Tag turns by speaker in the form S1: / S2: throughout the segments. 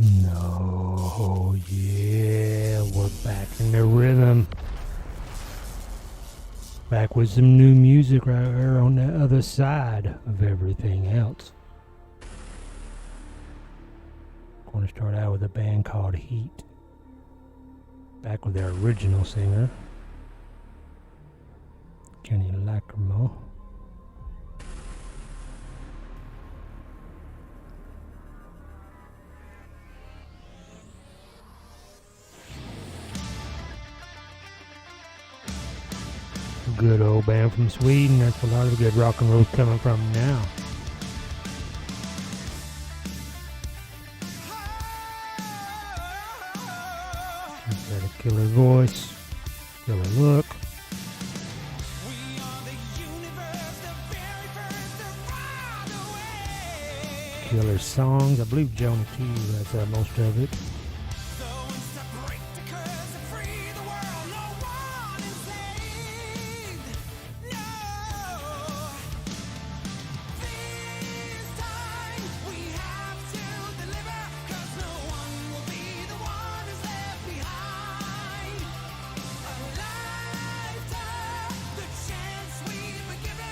S1: No, yeah, we're back in the rhythm. Back with some new music right here on the other side of everything else. Going to start out with a band called H.E.A.T. Back with their original singer, Kenny Lacrimo. Good old band from Sweden. That's where a lot of the good rock and roll's coming from now. He's got a killer voice, killer look. Killer songs. I believe Jonah Q has most of it.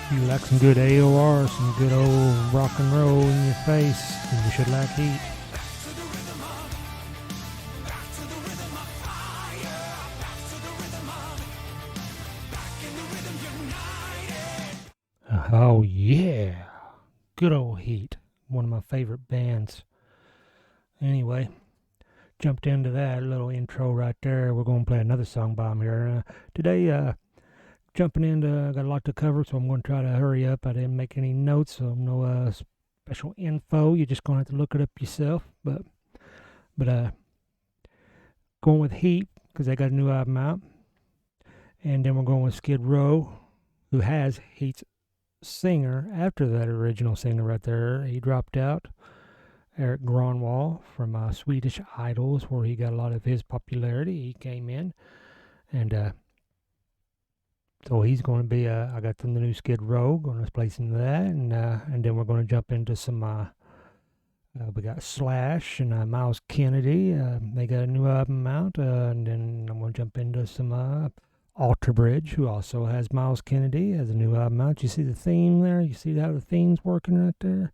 S1: You like some good AOR, some good old rock and roll in your face, and you should like H.E.A.T. Oh yeah, good old H.E.A.T. One of my favorite bands. Anyway, jumped into that little intro right there. We're going to play another song by them here. Today, jumping into, I got a lot to cover, so I'm going to try to hurry up. I didn't make any notes, so no special info. You're just going to have to look it up yourself. But going with H.E.A.T because they got a new album out. And then we're going with Skid Row, who has H.E.A.T's singer after that original singer right there. He dropped out. Eric Gronwall from Swedish Idols, where he got a lot of his popularity. He came in, and so he's going to be. I got the new Skid Row, going to play some of that, and then we're going to jump into some. We got Slash and Miles Kennedy. They got a new album out, and then I'm going to jump into some Alter Bridge, who also has Miles Kennedy, has a new album out. You see the theme there? You see how the theme's working right there?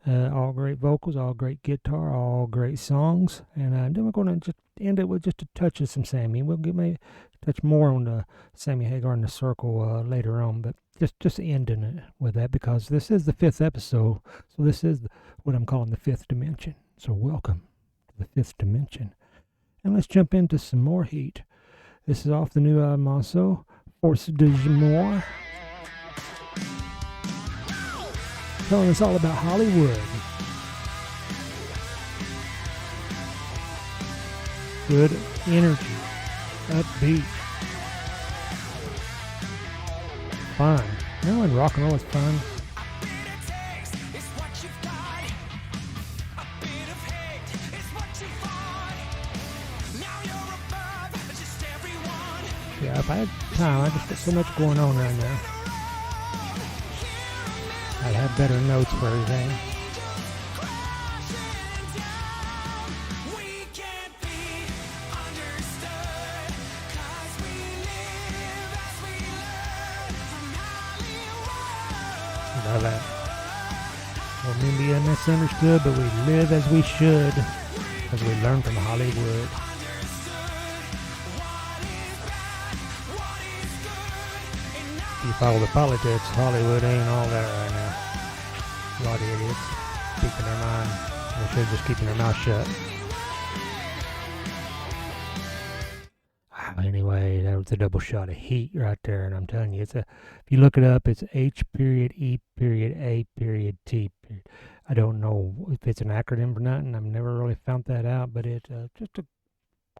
S1: All great vocals, all great guitar, all great songs. And then we're going to just end it with just a touch of some Sammy. We'll get maybe touch more on the Sammy Hagar in the Circle later on, but just ending it with that because this is the 5th episode. So this is what I'm calling the 5th dimension. So welcome to the 5th dimension. And let's jump into some more H.E.A.T. This is off the new album also, Force de Jamour. Telling us all about Hollywood. Good energy, upbeat, fun. You know when rock and roll is fun? Yeah, if I had time, I just got so much going on right now. I'd have better notes for everything. Love that. We'll maybe be misunderstood, but we live as we should, as we learn from Hollywood. If you follow the politics, Hollywood ain't all that right now. A lot of idiots speaking their mind. They should just keeping their mouth shut. Anyway, that was a double shot of heat right there, and I'm telling you, if you look it up, it's H.E.A.T. I don't know if it's an acronym or not, and I've never really found that out, but it's just a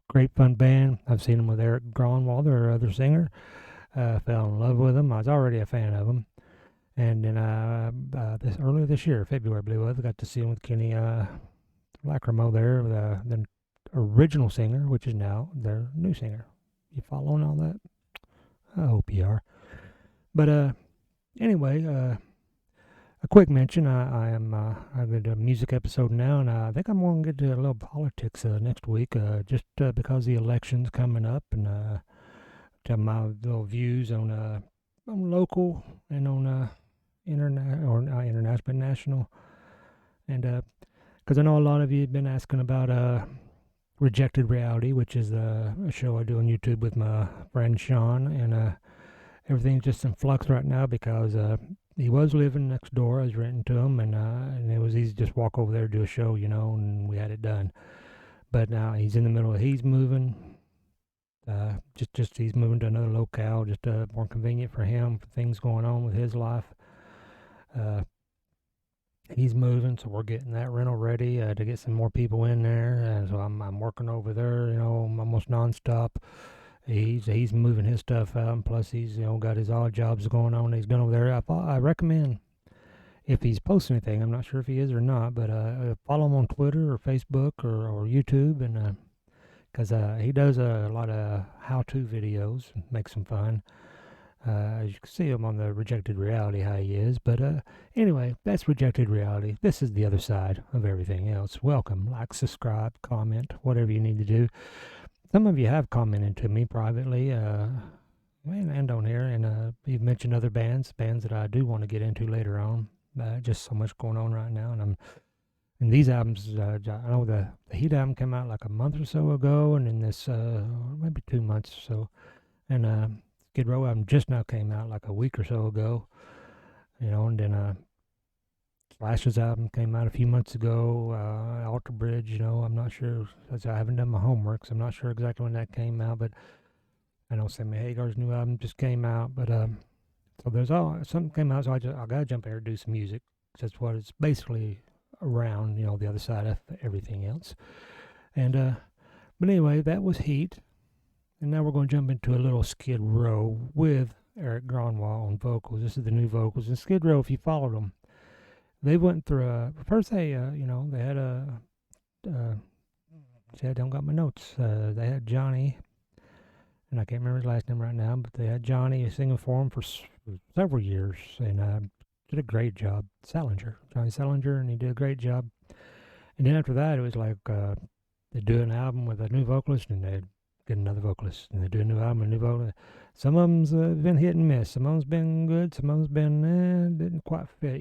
S1: great fun band. I've seen them with Eric Gronwall, their other singer. Fell in love with them. I was already a fan of them. And then earlier this year, February, I believe it was, I got to see them with Kenny Lacrimo there, the original singer, which is now their new singer. You following all that? I hope you are. But anyway, a quick mention. I'm going to do a music episode now, and I think I'm going to get to a little politics next week, just because the election's coming up, and tell my little views on local and on internet or not international, but national, and because I know a lot of you have been asking about Rejected Reality, which is a show I do on YouTube with my friend Sean, and everything's just in flux right now because he was living next door. I was renting to him, and it was easy to just walk over there, do a show, and we had it done. But now he's in the middle of he's moving. Just he's moving to another locale, just more convenient for him, for things going on with his life. He's moving, so we're getting that rental ready to get some more people in there, and so I'm working over there, almost nonstop. He's moving his stuff out, and plus he's got his odd jobs going on. He's done over there. I recommend, if he's posting anything, I'm not sure if he is or not, but follow him on Twitter or Facebook or YouTube, and because he does a lot of how-to videos, makes them fun. As you can see him on the Rejected Reality, how he is. But anyway, that's Rejected Reality. This is the other side of everything else. Welcome. Like, subscribe, comment, whatever you need to do. Some of you have commented to me privately, and on here, and you've mentioned other bands that I do want to get into later on. Just so much going on right now, and these albums, I know the H.E.A.T album came out like a month or so ago, and then this maybe 2 months or so, and Skid Row album just now came out like a week or so ago, and then Slash's album came out a few months ago. Alter Bridge, I'm not sure, I haven't done my homework, so I'm not sure exactly when that came out, but I know Sammy Hagar's new album just came out, but so there's something came out, so I gotta jump here and do some music. That's what it's basically around, the other side of everything else. And but anyway, that was H.E.A.T, and now we're going to jump into a little Skid Row with Eric Gronwall on vocals. This is the new vocals. And Skid Row, if you followed them, they went through first they they had see, I don't got my notes. They had Johnny, and I can't remember his last name right now, but they had Johnny singing for them for several years, and did a great job. Johnny Salinger, and he did a great job. And then after that, it was like they do an album with a new vocalist, and they get another vocalist, and they do a new album, a new vocalist. Some of them's been hit and miss. Some of them's been good. Some of them's been didn't quite fit,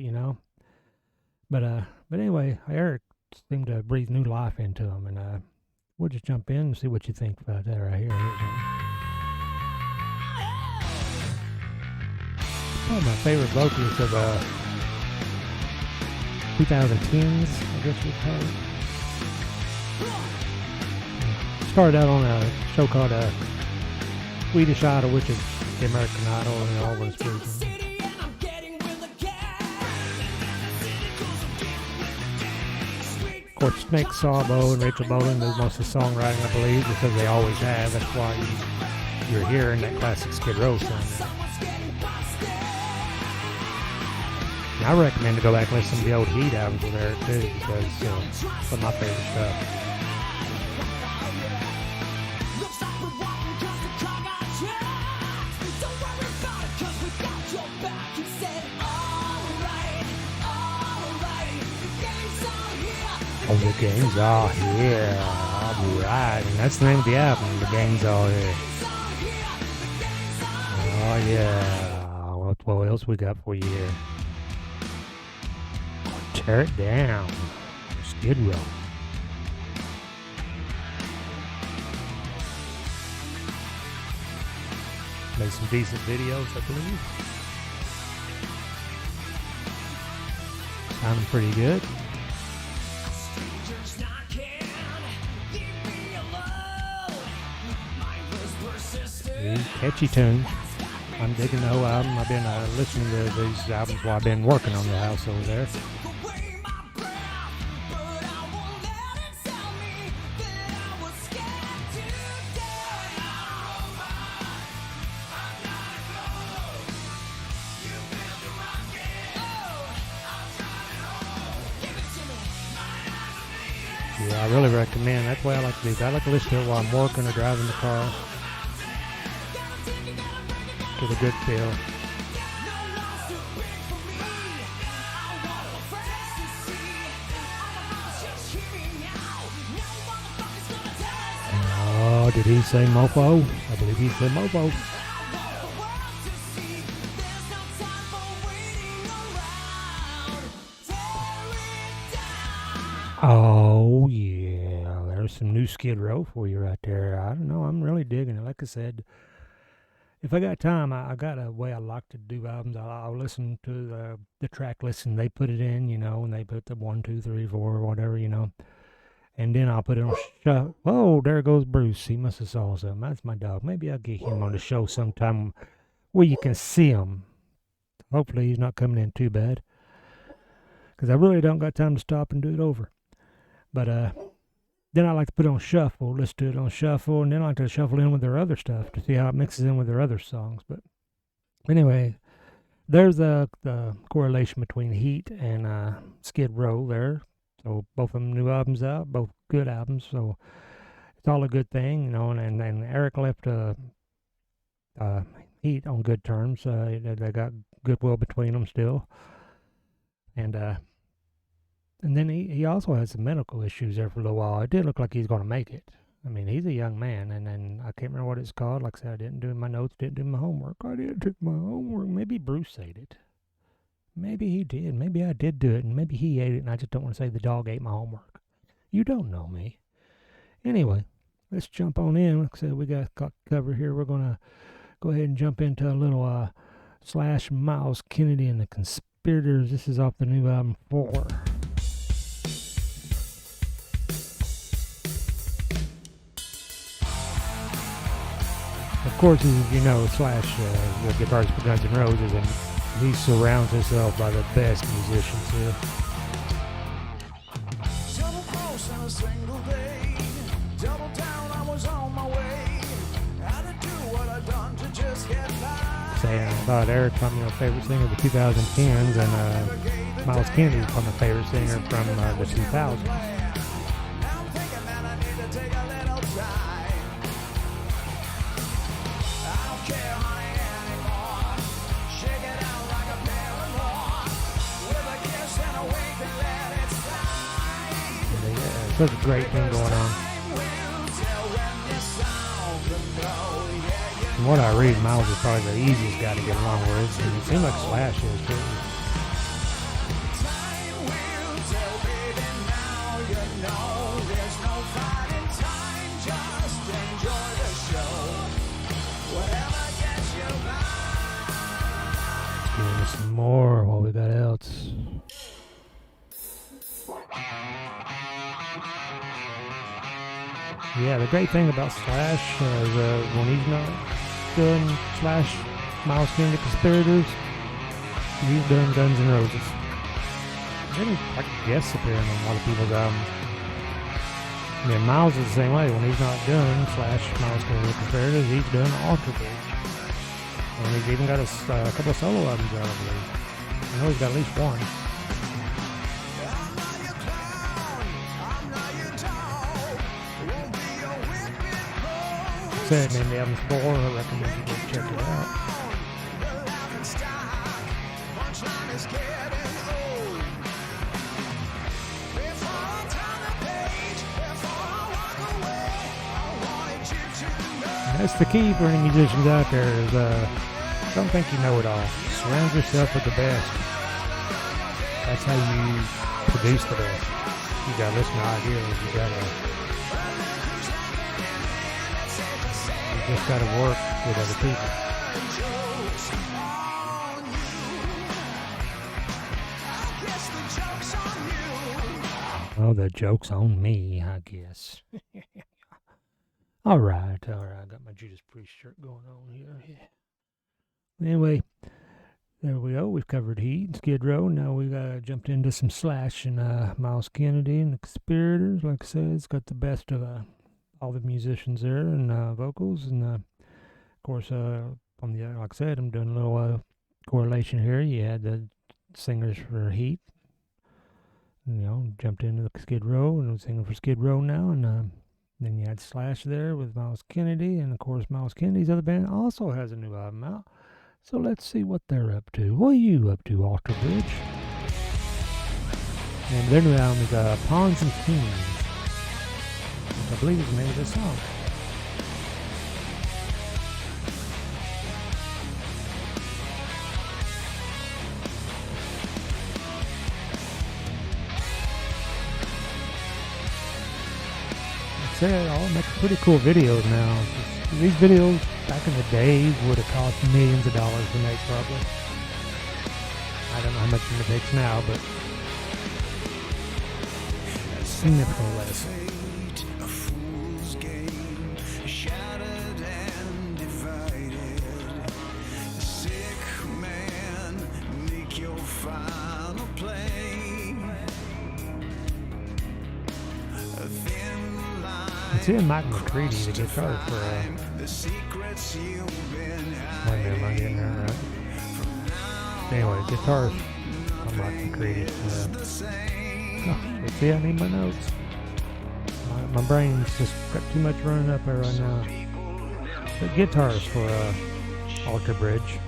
S1: But anyway, Eric seemed to breathe new life into them, and we'll just jump in and see what you think about that right here. Probably my favorite vocalist of 2010s, I guess you'd call it. Started out on a show called Swedish Idol, which is the American Idol, and all those versions. Of course, Snake Sawbo and Rachel Bolan do most of the songwriting, I believe, because they always have. That's why you're hearing that classic Skid Row song. And I recommend to go back and listen to the old H.E.A.T albums with Eric too, because some of my favorite stuff. Oh, the gang's all here. Alright. And that's the name of the album. The gang's all here. Oh, yeah. What else we got for you here? Tear it down. Skid Row. Made some decent videos, I believe. Sounding pretty good. Catchy tune. I'm digging the whole album. I've been listening to these albums while I've been working on the house over there. Yeah, I really recommend. That's why I like these. I like to listen to it while I'm working or driving the car. Get a good feel. did he say mofo? I believe he said mofo. Oh, yeah. There's some new Skid Row for you right there. I don't know. I'm really digging it. Like I said, if I got time, I got a way I like to do albums. I'll listen to the track list and they put it in, and they put the 1, 2, 3, 4, whatever, And then I'll put it on shuffle. Oh, there goes Bruce. He must have saw something. That's my dog. Maybe I'll get him on the show sometime where you can see him. Hopefully he's not coming in too bad. Because I really don't got time to stop and do it over. But then I like to put it on shuffle, listen to it on shuffle, and then I like to shuffle in with their other stuff to see how it mixes in with their other songs. But anyway, there's the correlation between H.E.A.T and Skid Row there. So both of them new albums out, both good albums. So it's all a good thing, And Eric left H.E.A.T on good terms. They got goodwill between them still, and then he also had some medical issues there for a little while. It did look like he's going to make it. I mean, he's a young man, and I can't remember what it's called. Like I said, I didn't do my notes, didn't do my homework. I didn't do my homework. Maybe Bruce said it. Maybe he did. Maybe I did do it, and maybe he ate it, and I just don't want to say the dog ate my homework. You don't know me. Anyway, let's jump on in. Like I said, we got covered here. We're going to go ahead and jump into a little Slash Miles Kennedy and the Conspirators. This is off the new album 4. Of course, as you know, Slash, the guitarist for Guns N' Roses, and he surrounds himself by the best musicians here. Saying about Eric, I'm your favorite singer of the 2010s, and Miles Kennedy is my favorite singer from the 2000s. Such a great thing going on. From what I read, Miles is probably the easiest guy to get along with. And it seems like Slash is too. Let's give us some more while we got else. Yeah, the great thing about Slash is when he's not doing Slash, Miles Kennedy Conspirators, he's doing Guns N' Roses. Then he's like guest appearing on a lot of people's albums. Yeah, Miles is the same way. When he's not doing Slash, Miles Kennedy Conspirators, he's doing Alter Bridge. And he's even got a couple of solo albums out, I believe. I know he's got at least one. Said named the album's 4. I recommend you go check it out. That's the key for any musicians out there is don't think you know it all. Surround yourself with the best. That's how you produce the best. You gotta listen to ideas. You just gotta work with other people. Oh, the joke's on me, I guess. All right. I got my Judas Priest shirt going on here. Yeah. Anyway, there we go. We've covered H.E.A.T and Skid Row. Now we jumped into some Slash and Miles Kennedy and the Conspirators. Like I said, it's got the best of all the musicians there and vocals. And of course, on the like I said, I'm doing a little correlation here. You had the singers for H.E.A.T. Jumped into the Skid Row and was singing for Skid Row now. And then you had Slash there with Miles Kennedy. And of course, Miles Kennedy's other band also has a new album out. So let's see what they're up to. What are you up to, Alter Bridge? And their new album is Pawns and Kings, which I believe is the name of the song. I said, all make pretty cool videos now. These videos back in the day would have cost millions of dollars to make, probably. I don't know how much it takes now, but significantly less. It's in Mike McCready, the guitar for wait a minute, am I getting that right? Anyway, guitarist on Mike McCready. See, I need my notes. My brain's just got too much running up there right now. The guitarist for Alter Bridge.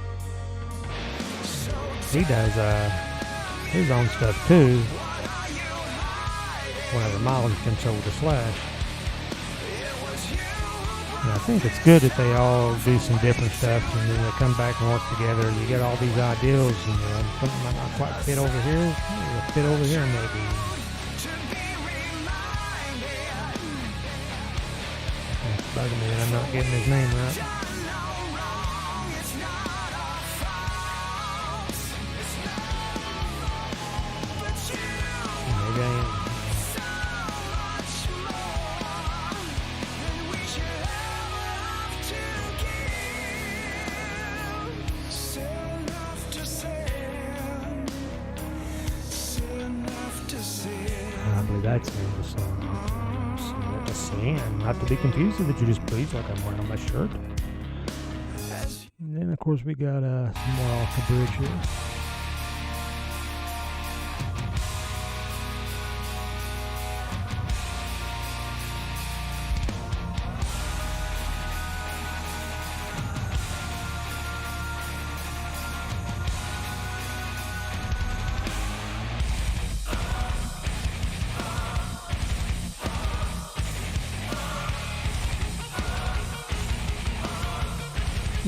S1: He does his own stuff too. Whenever Miles gets over to Slash. And I think it's good that they all do some different stuff and then they come back and work together. You get all these ideals and something might not quite fit over here. It'll fit over here maybe. It's bugging me that I'm not getting his name right. Maybe I am. I believe that's the name of the song. Not to be confused with the Judas Priest, like I'm wearing on my shirt. And then, of course, we got some more off the bridge here.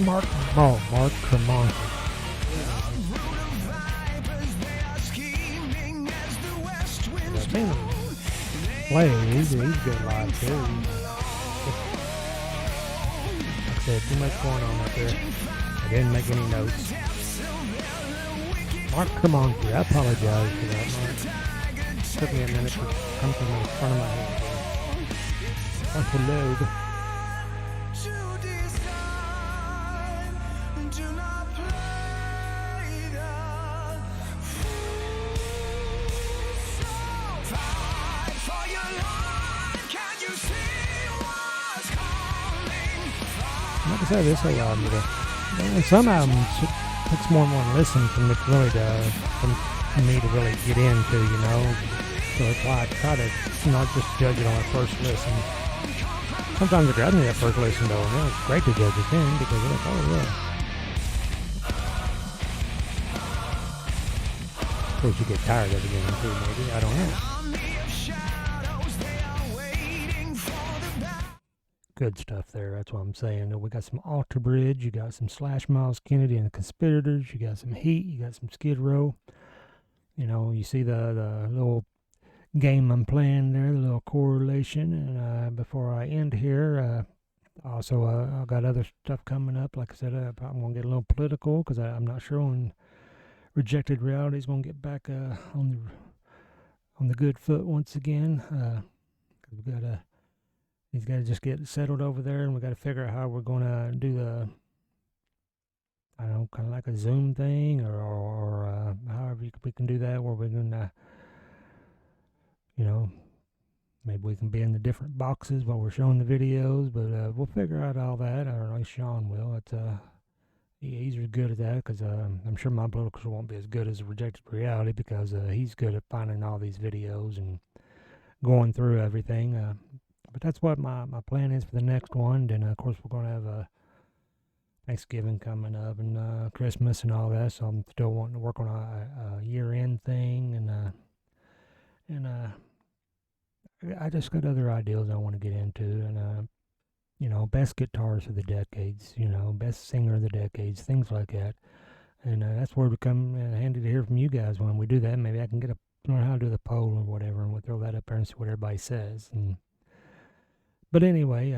S1: Mark Tremonti. I've seen him play. He's good live too. Like I said, too much going on up there. I didn't make any notes. Mark Tremonti. I apologize for that, Mark. Took me a minute to come from the front of my head. Want to load. Like I said, this allowed me to. And some albums it takes more and more to listen for me to really get into, you know. So that's why I try to not just judge it on a first listen. Sometimes it grabs me that first listen though, and it's great to judge it then because it's like, oh yeah. Of course, you get tired of it again too, maybe. I don't know. Good stuff there. That's what I'm saying. We got some Alter Bridge. You got some Slash Miles Kennedy and the Conspirators. You got some H.E.A.T. You got some Skid Row. You know, you see the little game I'm playing there, the little correlation. And before I end here, also I got other stuff coming up. Like I said, I'm going to get a little political because I'm not sure when Rejected Reality is going to get back on the good foot once again. We've got to. He's got to just get settled over there, and we got to figure out how we're going to do the, I don't know, kind of like a Zoom thing, or however we can do that, where we're going to, you know, maybe we can be in the different boxes while we're showing the videos, but we'll figure out all that. I don't know, Sean will. He's good at that, because I'm sure my political won't be as good as Rejected Reality, because he's good at finding all these videos and going through everything. But that's what my plan is for the next one. Then, of course, we're going to have Thanksgiving coming up and Christmas and all that. So I'm still wanting to work on a year-end thing. And I just got other ideas I want to get into. And, you know, best guitarist of the decades, you know, best singer of the decades, things like that. And that's where it become handy to hear from you guys when we do that. Maybe I can learn how to do the poll or whatever, and we'll throw that up there and see what everybody says. And But anyway,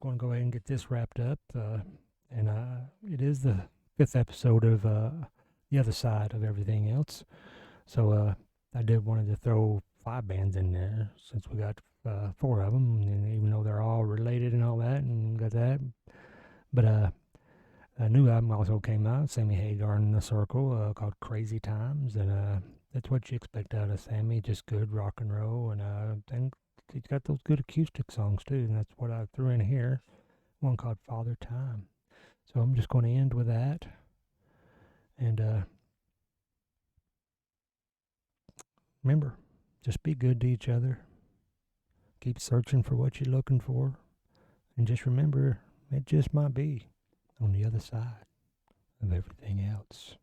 S1: going to go ahead and get this wrapped up. And it is the 5th episode of The Other Side of Everything Else. So I did wanted to throw 5 bands in there since we got 4 of them, and even though they're all related and all that, and got that. But a new album also came out, Sammy Hagar and the Circle, called Crazy Times, and that's what you expect out of Sammy, just good rock and roll, and he's got those good acoustic songs too, and that's what I threw in here, one called Father Time. So I'm just going to end with that, and remember, just be good to each other, keep searching for what you're looking for, and just remember, it just might be on the other side of everything else.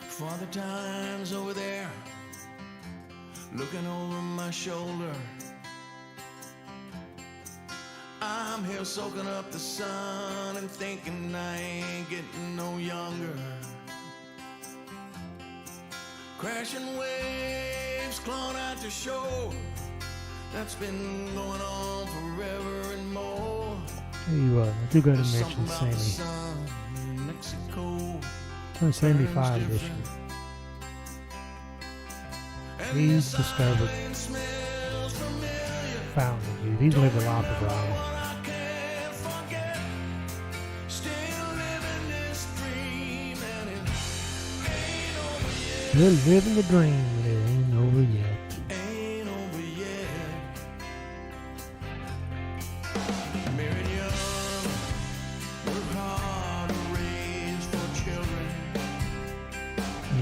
S2: Father Time's over there, looking over my shoulder. I'm here soaking up the sun and thinking I ain't getting no younger. Crashing waves clawing out to shore, that's been going on forever and more.
S1: I do got to mention Sammy. I'm 75 this year. He's discovered, found the youth. He's lived a life of drama. Still living the dream, and it ain't over yet.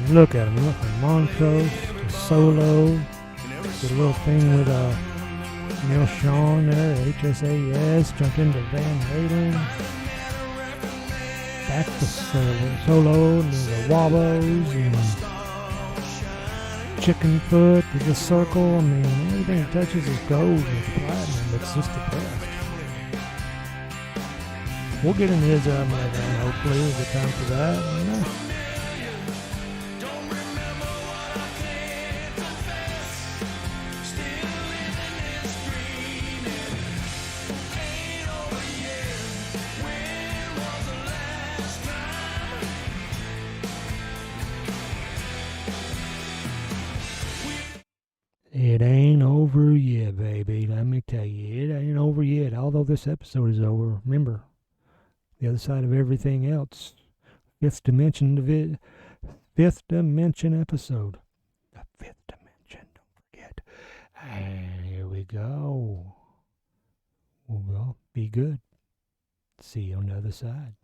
S1: Look at him, he went from Montrose to solo, did a little thing with Neil Sean there, H.E.A.T, jumped into Van Halen, back to solo, and the Wabos, and Chicken Foot, to the Circle. I mean, everything he touches is gold and platinum, it's just the best. We'll get into his album later on, hopefully, we'll get time for that. It ain't over yet, baby. Let me tell you, it ain't over yet. Although this episode is over, remember, the other side of everything else. Fifth dimension episode. The 5th dimension, don't forget. And here we go. Well, be good. See you on the other side.